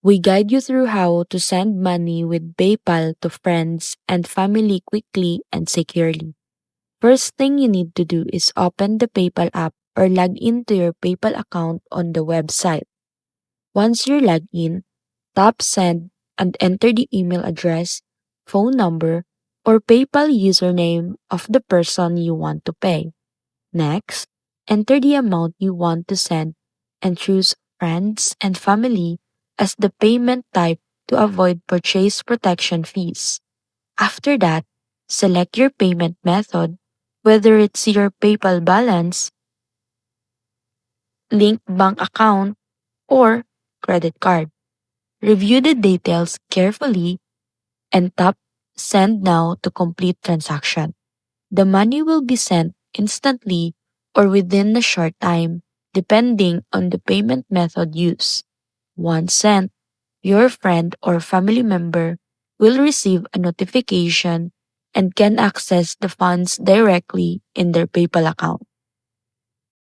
We guide you through how to send money with PayPal to friends and family quickly and securely. First thing you need to do is open the PayPal app or log into your PayPal account on the website. Once you're logged in, tap Send and enter the email address, phone number, or PayPal username of the person you want to pay. Next, enter the amount you want to send and choose friends and family as the payment type to avoid purchase protection fees. After that, select your payment method, whether it's your PayPal balance, linked bank account, or credit card. Review the details carefully and tap Send Now to complete transaction. The money will be sent instantly or within a short time, depending on the payment method used. Once sent, your friend or family member will receive a notification and can access the funds directly in their PayPal account.